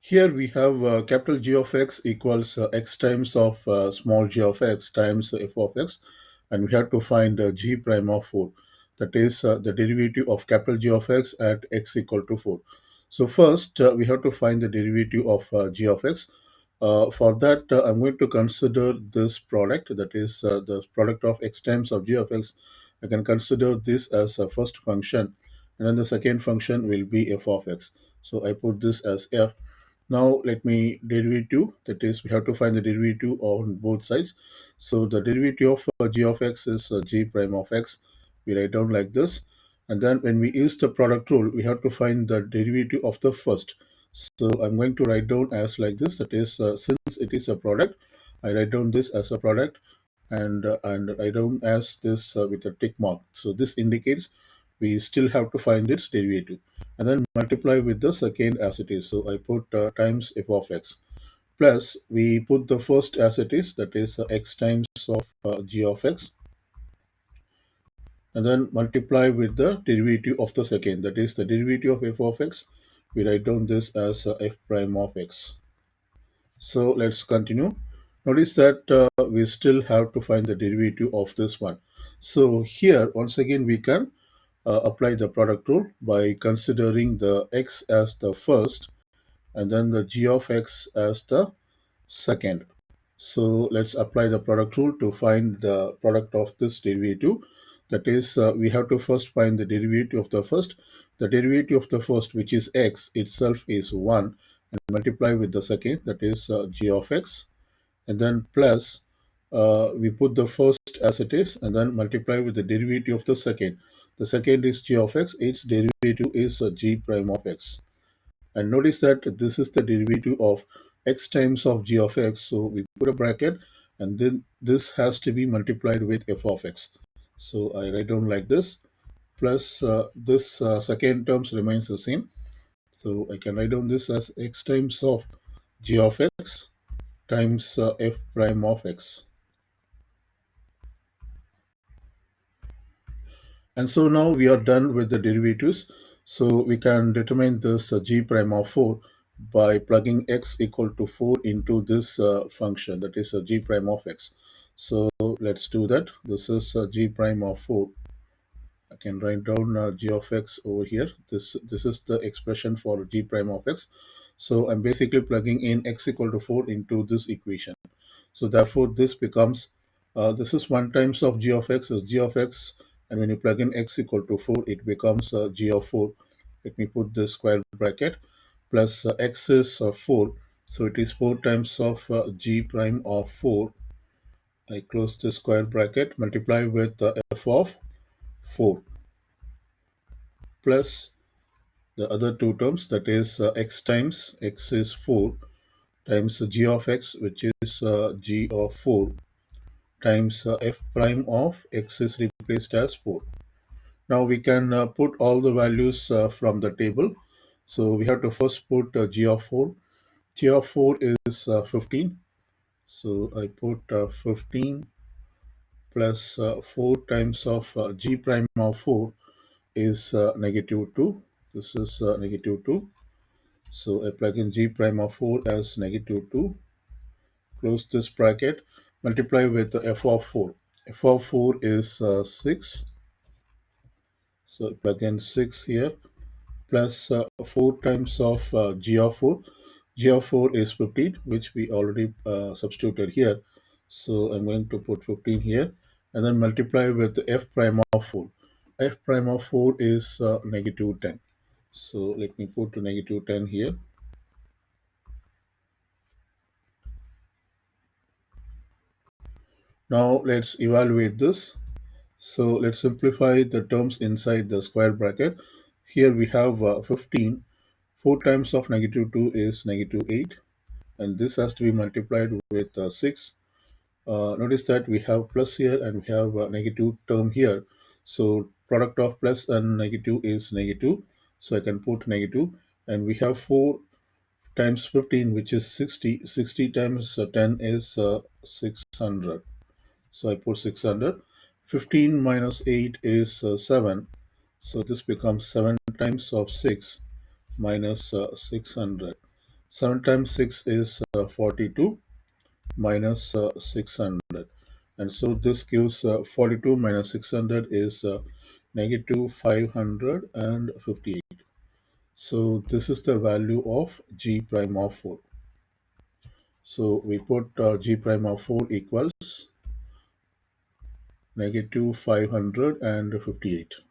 Here we have capital G of x equals x times of small g of x times f of x, and we have to find g prime of 4. That is the derivative of capital G of x at x equal to 4. So first we have to find the derivative of g of x. For that, I'm going to consider this product, that is the product of x times of g of x. I can consider this as a first function, and then the second function will be f of x. So I put this as f. Now let me derivative, that is we have to find the derivative on both sides. So the derivative of g of x is g prime of x. We write down like this. And then when we use the product rule, we have to find the derivative of the first. So I'm going to write down as like this. That is since it is a product, I write down this as a product, and write down as this with a tick mark. So this indicates we still have to find its derivative, and then multiply with the second as it is. So I put times f of x, plus we put the first as it is, that is x times of g of x, and then multiply with the derivative of the second, that is the derivative of f of x. We write down this as f prime of x. So let's continue. Notice that we still have to find the derivative of this one. So here once again we can apply the product rule by considering the x as the first and then the g of x as the second. So let's apply the product rule to find the product of this derivative. That is, we have to first find the derivative of the first. The derivative of the first, which is x itself, is 1, and multiply with the second, that is g of x, and then plus we put the first as it is, and then multiply with the derivative of the second. The second is g of x, its derivative is g prime of x. And notice that this is the derivative of x times of g of x. So we put a bracket, and then this has to be multiplied with f of x. So I write down like this, plus this second terms remains the same. So I can write down this as x times of g of x times f prime of x. And so now we are done with the derivatives. So we can determine this g prime of 4 by plugging x equal to 4 into this function, that is g prime of x. So let's do that. This is g prime of 4. I can write down g of x over here. This is the expression for g prime of x. So I'm basically plugging in x equal to 4 into this equation. So therefore, this becomes, this is 1 times of g of x is g of x, and when you plug in x equal to 4, it becomes g of 4. Let me put this square bracket, plus x is 4. So it is 4 times of g prime of 4. I close the square bracket, multiply with f of 4, plus the other two terms, that is x times x is 4 times g of x, which is g of 4, times f prime of x is replaced as 4. Now we can put all the values from the table. So we have to first put g of 4. G of 4 is 15. So I put 15 plus 4 times of g prime of 4 is negative 2. This is negative 2. So I plug in g prime of 4 as negative 2. Close this bracket. Multiply with the f of 4. F of 4 is 6. So plug in 6 here, plus 4 times of g of 4. G of 4 is 15, which we already substituted here. So I'm going to put 15 here, and then multiply with f prime of 4. F prime of 4 is negative 10. So let me put negative 10 here. Now let's evaluate this. So let's simplify the terms inside the square bracket. Here we have 15. 4 times of negative 2 is negative 8, and this has to be multiplied with 6. Notice that we have plus here and we have a negative term here. So product of plus and negative is negative. So I can put negative, and we have 4 times 15, which is 60. 60 times 10 is 600. So I put 600. 15 minus 8 is 7. So this becomes 7 times of 6 minus 600. 7 times 6 is 42 minus 600. And so this gives 42 minus 600 is negative 558. So this is the value of g prime of 4. So we put g prime of 4 equals negative 558.